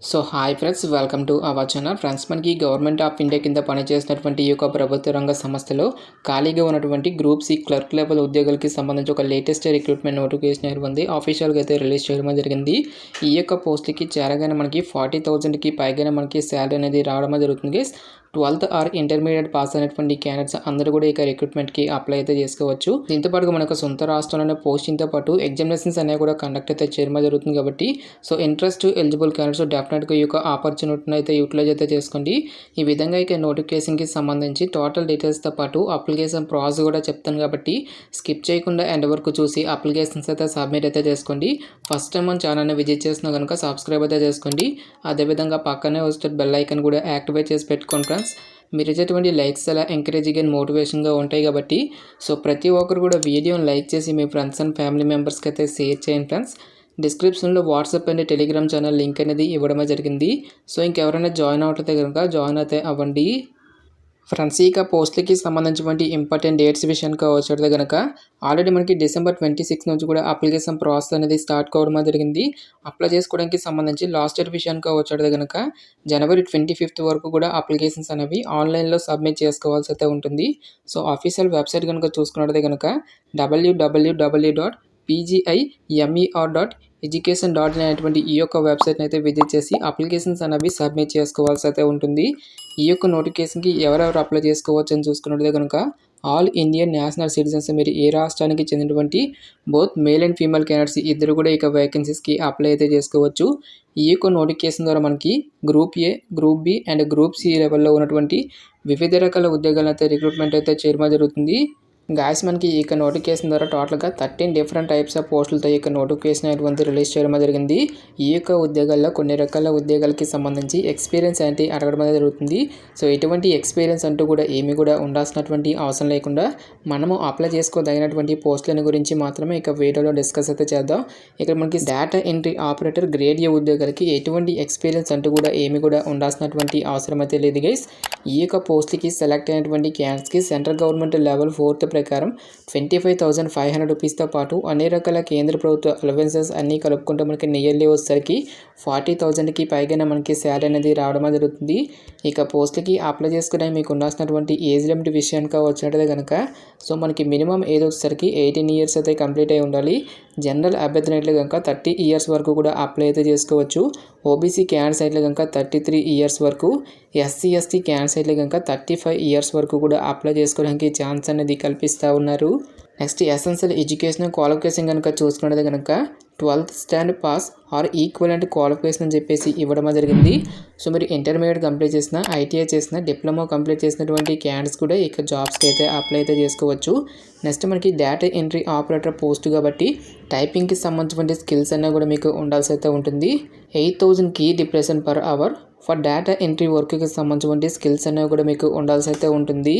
So hi friends, welcome to our channel. Friends, మనకి government of India కింద పనిచేస్తున్నటువంటి ఈ యొక్క ప్రభుత్వ రంగ సంస్థలో ఖాళీగా ఉన్నటువంటి గ్రూప్ సి క్లర్క్ లెవెల్ ఉద్యోగులకి సంబంధించి ఒక లేటెస్ట్ రిక్రూట్మెంట్ నోటిఫికేషన్ ఉంది ఆఫీషియల్గా అయితే రిలీజ్ చేయడం జరిగింది. ఈ యొక్క పోస్ట్కి చేరగానే మనకి 40,000కి పైగానే మనకి శాలరీ అనేది రావడం జరుగుతుంది. 12th ఆర్ ఇంటర్మీడియట్ పాస్ అయినటువంటి క్యాండిడేట్స్ అందరూ కూడా ఇక రిక్రూట్మెంట్కి అప్లై అయితే చేసుకోవచ్చు. దీంతో పాటు మనకు సొంత రాష్ట్రంలోనే పోస్టింగ్తో పాటు ఎగ్జామినేషన్స్ అనేవి కూడా కండక్ట్ అయితే చేయడం జరుగుతుంది. కాబట్టి సో ఇంట్రెస్ట్ ఎలిజిబుల్ క్యాండిడేట్స్ డెఫినెట్గా ఈ యొక్క ఆపర్చునిటీని అయితే యూటిలైజ్ అయితే చేసుకోండి. ఈ విధంగా ఇక నోటిఫికేషన్కి సంబంధించి టోటల్ డీటెయిల్స్తో పాటు అప్లికేషన్ ప్రాసెస్ కూడా చెప్తాను. కాబట్టి స్కిప్ చేయకుండా ఎండ్ వరకు చూసి అప్లికేషన్స్ అయితే సబ్మిట్ అయితే చేసుకోండి. ఫస్ట్ టైం మన ఛానల్ని విజిట్ చేసినా కనుక సబ్స్క్రైబ్ అయితే చేసుకోండి. అదేవిధంగా పక్కనే వచ్చే బెల్ ఐకన్ కూడా యాక్టివేట్ చేసి పెట్టుకోండి. ఫ్రెండ్స్, మీరు ఇచ్చేటువంటి లైక్స్ అలా ఎంకరేజింగ్ అండ్ మోటివేషన్గా ఉంటాయి. కాబట్టి సో ప్రతి ఒక్కరు కూడా వీడియోని లైక్ చేసి మీ ఫ్రెండ్స్ అండ్ ఫ్యామిలీ మెంబర్స్కి అయితే షేర్ చేయండి. ఫ్రెండ్స్, డిస్క్రిప్షన్లో WhatsApp and Telegram channel link అనేది ఇవ్వడమే జరిగింది. సో ఇంకెవరైనా జాయిన్ అవ్వట్లయితే కనుక జాయిన్ అయితే అవ్వండి. ఫ్రెండ్స్, ఇక పోస్టులకి సంబంధించినటువంటి ఇంపార్టెంట్ డేట్స్ విషయానికి వచ్చేది కనుక ఆల్రెడీ మనకి December 26 నుంచి కూడా అప్లికేషన్ ప్రాసెస్ అనేది స్టార్ట్ కావడం జరిగింది. అప్లై చేసుకోవడానికి సంబంధించి లాస్ట్ డేట్ విషయానికి వచ్చేది కనుక January 25th వరకు కూడా అప్లికేషన్స్ అనేవి ఆన్లైన్లో సబ్మిట్ చేసుకోవాల్సి అయితే ఉంటుంది. సో అఫీషియల్ వెబ్సైట్ కనుక చూసుకున్నట్లయితే కనుక www.pgimer.education.in అనేటువంటి ఈ యొక్క వెబ్సైట్ని అయితే విజిట్ చేసి అప్లికేషన్స్ అనేవి సబ్మిట్ చేసుకోవాల్సి అయితే ఉంటుంది. ఈ యొక్క నోటిఫికేషన్కి ఎవరెవరు అప్లై చేసుకోవచ్చు అని చూసుకున్నట్లయితే కనుక ఆల్ ఇండియన్ నేషనల్ సిటిజన్స్, మీరు ఏ రాష్ట్రానికి చెందినటువంటి both male and female candidates ఇద్దరు కూడా ఇక వేకెన్సీస్కి అప్లై అయితే చేసుకోవచ్చు. ఈ యొక్క నోటిఫికేషన్ ద్వారా మనకి group A, group B and group C లెవెల్లో ఉన్నటువంటి వివిధ రకాల ఉద్యోగాలను అయితే రిక్రూట్మెంట్ అయితే చేయడం జరుగుతుంది. గాయస్, మనకి ఈ నోటిఫికేషన్ ద్వారా టోటల్గా 13 డిఫరెంట్ టైప్స్ ఆఫ్ పోస్టులతో ఈ నోటిఫికేషన్ అనేటువంటి రిలీజ్ చేయడం జరిగింది. ఈ యొక్క ఉద్యోగాల్లో కొన్ని రకాల ఉద్యోగాలకి సంబంధించి ఎక్స్పీరియన్స్ అనేది అడగడం జరుగుతుంది. సో ఎటువంటి ఎక్స్పీరియన్స్ అంటూ కూడా ఏమీ కూడా ఉండాల్సినటువంటి అవసరం లేకుండా మనము అప్లై చేసుకోదగినటువంటి పోస్టుల గురించి మాత్రమే ఇక వీడియోలో డిస్కస్ అయితే చేద్దాం. ఇక్కడ మనకి data entry operator grade A ఉద్యోగాలకి ఎటువంటి ఎక్స్పీరియన్స్ అంటూ కూడా ఏమీ కూడా ఉండాల్సినటువంటి అవసరం అయితే లేదు. గైస్, ఈ యొక్క పోస్ట్కి సెలెక్ట్ అయినటువంటి క్యాండిడేట్స్కి సెంట్రల్ గవర్నమెంట్ లెవెల్ 4th ప్రకారం 25,500 రూపీస్తో పాటు అన్ని రకాల కేంద్ర ప్రభుత్వ అలవెన్సెస్ అన్నీ కలుపుకుంటే మనకి నియర్లీ వచ్చేసరికి 40,000కి పైగానే మనకి శాలరీ అనేది రావడం జరుగుతుంది. ఇక పోస్టులకి అప్లై చేసుకునే మీకు ఉండాల్సినటువంటి ఏజ్ లిమిట్ విషయానికి వచ్చినట్లయితే కనుక సో మనకి మినిమం ఏజ్ వచ్చేసరికి 18 years అయితే కంప్లీట్ అయి ఉండాలి. జనరల్ అభ్యర్థి అయితే కనుక 30 years వరకు కూడా అప్లై అయితే చేసుకోవచ్చు. ఓబీసీ క్యాండిడేట్స్ అయితే కనుక 33 years వరకు, ఎస్సీ ఎస్టీ క్యాండిడేట్స్ అయితే కనుక 35 years వరకు కూడా అప్లై చేసుకోవడానికి ఛాన్స్ అనేది కల్పిస్తూ ఉన్నారు. నెక్స్ట్ ఎసెన్షియల్ ఎడ్యుకేషన్ క్వాలిఫికేషన్ కనుక చూసుకున్నది కనుక 12th standard pass or equivalent qualification అని చెప్పేసి ఇవ్వడం జరిగింది. సో మీరు ఇంటర్మీడియట్ కంప్లీట్ చేసిన, ఐటీఐ చేసిన, డిప్లొమా కంప్లీట్ చేసినటువంటి క్యాండిడేట్స్ కూడా ఇక జాబ్స్కి అయితే అప్లై అయితే చేసుకోవచ్చు. నెక్స్ట్ మనకి డేటా ఎంట్రీ ఆపరేటర్ పోస్ట్ కాబట్టి టైపింగ్కి సంబంధించిన స్కిల్స్ అన్నీ కూడా మీకు ఉండాల్సి అయితే ఉంటుంది. 8,000 కీ depression per hour for data entry వర్క్కి సంబంధించిన స్కిల్స్ అనేవి కూడా మీకు ఉండాల్సి అయితే ఉంటుంది.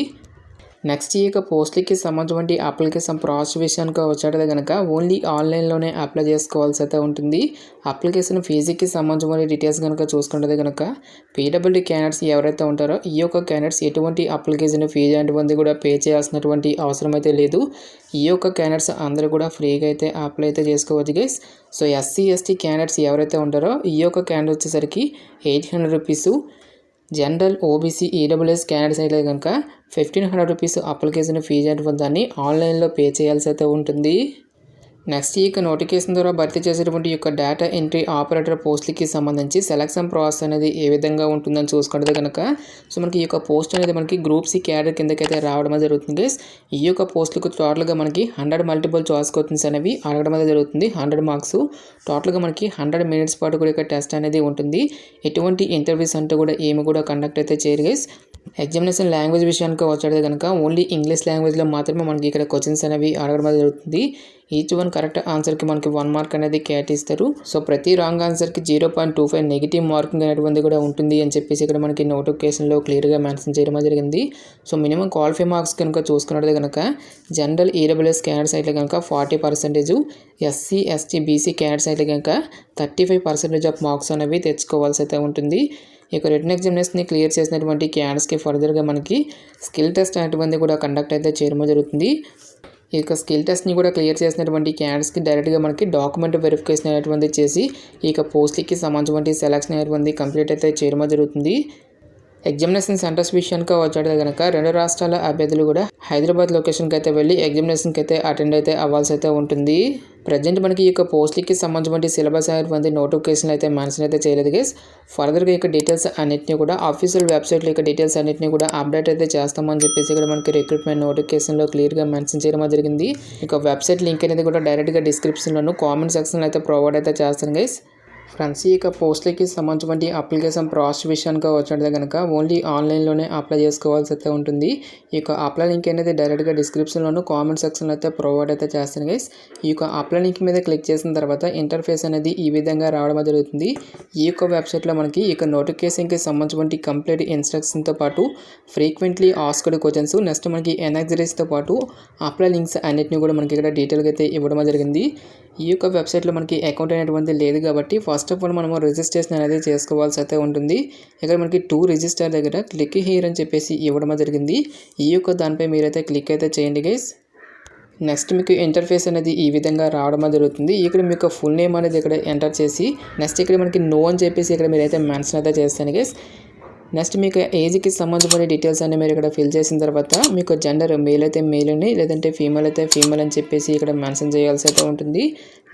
నెక్స్ట్ ఈ యొక్క పోస్టులకి సంబంధించిన అప్లికేషన్ ప్రాసెస్ విషయానికి వచ్చేది కనుక ఓన్లీ ఆన్లైన్లోనే అప్లై చేసుకోవాల్సి అయితే ఉంటుంది. అప్లికేషన్ ఫీజుకి సంబంధించిన డీటెయిల్స్ కనుక చూసుకుంటే కనుక పీడబ్ల్యూడీ క్యాండిడేట్స్ ఎవరైతే ఉంటారో ఈ యొక్క క్యాండిడేట్స్ ఎటువంటి అప్లికేషన్ ఫీజు అనేటువంటి కూడా పే చేయాల్సినటువంటి అవసరం అయితే లేదు. ఈ యొక్క క్యాండిడేట్స్ అందరూ కూడా ఫ్రీగా అయితే అప్లై అయితే చేసుకోవచ్చు. Guys, so SC ST candidates ఎవరైతే ఉంటారో ఈ యొక్క క్యాండిడేట్ వచ్చేసరికి 800 rupees, general OBC EWS candidates అయితే కనుక 1,500 రూపీస్ అప్లికేషన్ ఫీజు అనేటువంటి దాన్ని ఆన్లైన్లో పే చేయాల్సి అయితే ఉంటుంది. నెక్స్ట్ ఈ నోటిఫికేషన్ ద్వారా భర్తీ చేసేటువంటి యొక్క డేటా ఎంట్రీ ఆపరేటర్ పోస్టులకి సంబంధించి సెలక్షన్ ప్రాసెస్ అనేది ఏ విధంగా ఉంటుందని చూసుకుంటే కనుక సో మనకి ఈ యొక్క పోస్ట్ అనేది మనకి గ్రూప్ సి క్యాడర్ కిందకైతే రావడం జరుగుతుంది. ఈ యొక్క పోస్టులకు టోటల్గా మనకి 100 మల్టిపుల్ చాయిస్ క్వశ్చన్స్ అనేవి అడగడం జరుగుతుంది. 100 మార్క్స్, టోటల్గా మనకి 100 minutes పాటు కూడా ఇక్కడ టెస్ట్ అనేది ఉంటుంది. ఎటువంటి ఇంటర్వ్యూస్ అంటూ కూడా ఏమి కూడా కండక్ట్ అయితే చేయరు. గైస్, ఎగ్జామినేషన్ లాంగ్వేజ్ విషయానికి వచ్చేది కనుక ఓన్లీ ఇంగ్లీష్ లాంగ్వేజ్లో మాత్రమే మనకి ఇక్కడ క్వశ్చన్స్ అనేవి అడగడం జరుగుతుంది. ఈచ్ వన్ కరెక్ట్ ఆన్సర్కి మనకి 1 mark అనేది కేటాయిస్తారు. సో ప్రతి రాంగ్ ఆన్సర్కి 0.25 నెగిటివ్ మార్కింగ్ అనేటువంటి కూడా ఉంటుంది అని చెప్పేసి ఇక్కడ మనకి నోటిఫికేషన్లో క్లియర్గా మెన్షన్ చేయడం జరిగింది. సో మినిమం క్వాలిఫై మార్క్స్ కనుక చూసుకున్నట్టు కనుక జనరల్ ఈడబ్ల్యూఎస్ క్యాండిడేట్స్ అయితే కనుక 40%, ఎస్సీ ఎస్టీ బీసీ క్యాండిడేట్స్ అయితే కనుక 35% ఆఫ్ మార్క్స్ అనేవి తెచ్చుకోవాల్సి అయితే ఉంటుంది. ఇక రిటన్ ఎగ్జామినేషన్ని క్లియర్ చేసినటువంటి క్యాండిడేట్స్కి ఫర్దర్గా మనకి స్కిల్ టెస్ట్ అనేటువంటి కూడా కండక్ట్ అయితే చేయడం జరుగుతుంది. ఇక స్కిల్ టెస్ట్ని కూడా క్లియర్ చేసినటువంటి క్యాండిడేట్స్కి డైరెక్ట్గా మనకి డాక్యుమెంట్ వెరిఫికేషన్ అనేటువంటి చేసి ఇక పోస్ట్లకి సంబంధించిన సెలక్షన్ అనేటువంటి కంప్లీట్ అయితే చేయడం జరుగుతుంది. ఎగ్జామినేషన్ సెంటర్స్ విషయానికి వచ్చాడు కనుక 2 రాష్ట్రాల అభ్యర్థులు కూడా హైదరాబాద్ లొకేషన్కి అయితే వెళ్ళి ఎగ్జామినేషన్కి అయితే అటెండ్ అయితే అవ్వాల్సి అయితే ఉంటుంది. ప్రజెంట్ మనకి ఈ యొక్క పోస్ట్లకి సంబంధించిన సిలబస్ అనేటువంటి నోటిఫికేషన్ అయితే మెన్షన్ అయితే చేయలేదు గైస్. ఫర్దర్గా ఇక డీటెయిల్స్ అన్నింటినీ కూడా అఫీషియల్ వెబ్సైట్లో ఇక డీటెయిల్స్ అన్నింటినీ కూడా అప్డేట్ అయితే చేస్తామని చెప్పేసి ఇక్కడ మనకి రిక్రూట్మెంట్ నోటిఫికేషన్లో క్లియర్గా మెన్షన్ చేయడం జరిగింది. ఇక వెబ్సైట్ లింక్ అనేది కూడా డైరెక్ట్గా డిస్క్రిప్షన్లోను కామెంట్ సెక్షన్లో అయితే ప్రొవైడ్ అయితే చేస్తాను గైస్. ఫ్రెండ్స్ ఇక పోస్ట్లకి సంబంధించిన అప్లికేషన్ ప్రాసెస్ విషయానికి వచ్చినట్టు కనుక ఓన్లీ ఆన్లైన్లోనే అప్లై చేసుకోవాల్సి అయితే ఉంటుంది. ఇక అప్లై లింక్ అనేది డైరెక్ట్గా డిస్క్రిప్షన్లోను కామెంట్ సెక్షన్లో అయితే ప్రొవైడ్ అయితే చేస్తాను గైస్. ఈ యొక్క అప్లై లింక్ మీద క్లిక్ చేసిన తర్వాత ఇంటర్ఫేస్ అనేది ఈ విధంగా రావడం జరుగుతుంది. ఈ యొక్క వెబ్సైట్లో మనకి ఇక నోటిఫికేషన్కి సంబంధించిన కంప్లీట్ ఇన్స్ట్రక్షన్తో పాటు ఫ్రీక్వెంట్లీ ఆస్క్డ్ క్వశ్చన్స్ నెక్స్ట్ మనకి ఎన్ఎక్సరీస్తో పాటు అప్లై లింక్స్ అన్నిటిని కూడా మనకి ఇక్కడ డీటెయిల్గా అయితే ఇవ్వడం జరిగింది. ఈ యొక్క వెబ్సైట్లో మనకి అకౌంట్ అనేటువంటి లేదు కాబట్టి ఫస్ట్ ఆఫ్ ఆల్ మనము రిజిస్ట్రేషన్ అనేది చేసుకోవాల్సి అయితే ఉంటుంది. ఇక్కడ మనకి 2 రిజిస్టర్ దగ్గర క్లిక్ హియర్ అని చెప్పేసి ఇవ్వడం జరిగింది. ఈ యొక్క దానిపై మీరైతే క్లిక్ అయితే చేయండి గైస్. నెక్స్ట్ మీకు ఇంటర్ఫేస్ అనేది ఈ విధంగా రావడం జరుగుతుంది. ఇక్కడ మీకు ఫుల్ నేమ్ అనేది ఇక్కడ ఎంటర్ చేసి నెక్స్ట్ ఇక్కడ మనకి నో అని చెప్పేసి ఇక్కడ మీరైతే మెన్షన్ అయితే చేస్తాను గైస్. నెక్స్ట్ మీకు ఏజ్కి సంబంధించిన డీటెయిల్స్ అన్ని మీరు ఇక్కడ ఫిల్ చేసిన తర్వాత మీకు జెండర్ మేల్ అయితే మేల్ అని లేదంటే ఫీమేల్ అయితే ఫీమేల్ అని చెప్పేసి ఇక్కడ మెన్షన్ చేయాల్సి అయితే ఉంటుంది.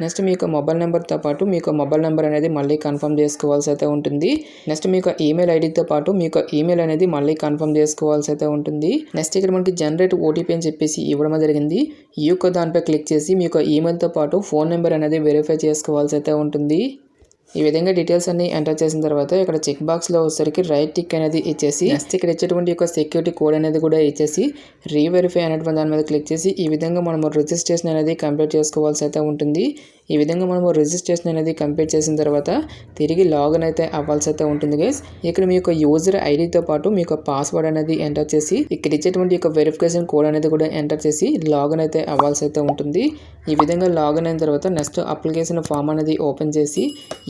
నెక్స్ట్ మీకు మొబైల్ నెంబర్తో పాటు మీకు మొబైల్ నెంబర్ అనేది మళ్ళీ కన్ఫర్మ్ చేసుకోవాల్సి అయితే ఉంటుంది. నెక్స్ట్ మీకు ఈమెయిల్ ఐడితో పాటు మీకు ఈమెయిల్ అనేది మళ్ళీ కన్ఫర్మ్ చేసుకోవాల్సి అయితే ఉంటుంది. నెక్స్ట్ ఇక్కడ మనకి జనరేట్ ఓటీపీ అని చెప్పేసి ఇవ్వడం జరిగింది. ఈ యొక్క దానిపై క్లిక్ చేసి మీకు ఈమెయిల్తో పాటు ఫోన్ నెంబర్ అనేది వెరిఫై చేసుకోవాల్సి అయితే ఉంటుంది. ఈ విధంగా డీటెయిల్స్ అన్ని ఎంటర్ చేసిన తర్వాత ఇక్కడ చెక్ బాక్స్లో వచ్చేసరికి రైట్ టిక్ అనేది ఇచ్చేసి నెక్స్ట్ ఇక్కడ ఇచ్చేటువంటి యొక్క సెక్యూరిటీ కోడ్ అనేది కూడా ఇచ్చేసి రీవెరిఫై అనేటువంటి దాని మీద క్లిక్ చేసి ఈ విధంగా మనము రిజిస్ట్రేషన్ అనేది కంప్లీట్ చేసుకోవాల్సి అయితే ఉంటుంది. ఈ విధంగా మనము రిజిస్ట్రేషన్ అనేది కంప్లీట్ చేసిన తర్వాత తిరిగి లాగిన్ అయితే అవ్వాల్సి అయితే ఉంటుంది గైస్. ఇక్కడ మీ యొక్క యూజర్ ఐడితో పాటు మీ యొక్క పాస్వర్డ్ అనేది ఎంటర్ చేసి ఇక్కడ ఇచ్చేటువంటి యొక్క వెరిఫికేషన్ కోడ్ అనేది కూడా ఎంటర్ చేసి లాగిన్ అయితే అవ్వాల్సి అయితే ఉంటుంది. ఈ విధంగా లాగిన్ అయిన తర్వాత నెక్స్ట్ అప్లికేషన్ ఫామ్ అనేది ఓపెన్ చేసి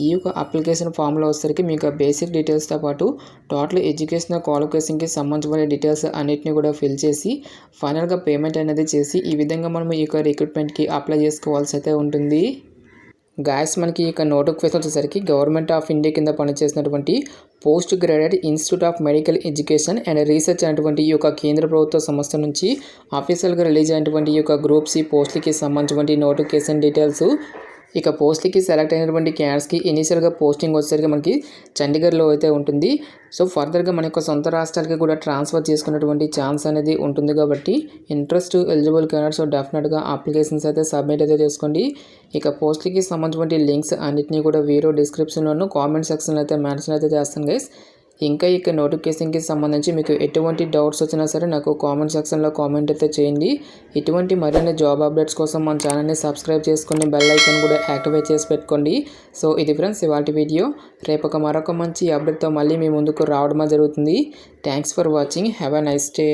ఈ యొక్క అప్లికేషన్ ఫామ్లో వచ్చేసరికి మీకు బేసిక్ డీటెయిల్స్తో పాటు టోటల్ ఎడ్యుకేషనల్ క్వాలిఫికేషన్కి సంబంధించిన డీటెయిల్స్ అన్నిటిని కూడా ఫిల్ చేసి ఫైనల్గా పేమెంట్ అనేది చేసి ఈ విధంగా మనం ఈ యొక్క రిక్రూట్మెంట్కి అప్లై చేసుకోవాల్సి అయితే ఉంటుంది. గాయస్ మనకి ఇక నోటిఫికేషన్ వచ్చేసరికి గవర్నమెంట్ ఆఫ్ ఇండియా కింద పనిచేసినటువంటి post graduate institute of medical education and research అనేటువంటి ఈ యొక్క కేంద్ర ప్రభుత్వ సంస్థ నుంచి ఆఫీషియల్గా రిలీజ్ అయినటువంటి ఈ యొక్క గ్రూప్ సి పోస్టులకి సంబంధించిన నోటిఫికేషన్ డీటెయిల్స్. ఇక పోస్ట్లకి సెలెక్ట్ అయినటువంటి క్యాండిడేట్స్కి ఇనీషియల్గా పోస్టింగ్ వచ్చేసరికి మనకి చండీగఢ్లో అయితే ఉంటుంది. సో ఫర్దర్గా మన యొక్క సొంత రాష్ట్రాలకి కూడా ట్రాన్స్ఫర్ చేసుకునేటువంటి ఛాన్స్ అనేది ఉంటుంది కాబట్టి ఇంట్రెస్ట్ ఎలిజిబుల్ క్యాండిడేట్స్ డెఫినెట్గా అప్లికేషన్స్ అయితే సబ్మిట్ అయితే చేసుకోండి. ఇక పోస్ట్లకి సంబంధించిన లింక్స్ అన్నిటినీ కూడా వీడియో డిస్క్రిప్షన్లోనూ కామెంట్ సెక్షన్లో అయితే మెన్షన్ అయితే చేస్తాను గైస్. ఇంకా ఇక నోటిఫికేషన్కి సంబంధించి మీకు ఎటువంటి డౌట్స్ వచ్చినా సరే నాకు కామెంట్ సెక్షన్లో కామెంట్ అయితే చేయండి. ఇటువంటి మరిన్ని జాబ్ అప్డేట్స్ కోసం మన ఛానల్ని సబ్స్క్రైబ్ చేసుకొని బెల్ ఐకాన్ కూడా యాక్టివేట్ చేసి పెట్టుకోండి. సో ఇది ఫ్రెండ్స్ ఇవాల్టి వీడియో. రేపు మరొక మంచి అప్డేట్తో మళ్ళీ మీ ముందుకు రావడం జరుగుతుంది. Thanks for watching. Have a nice day.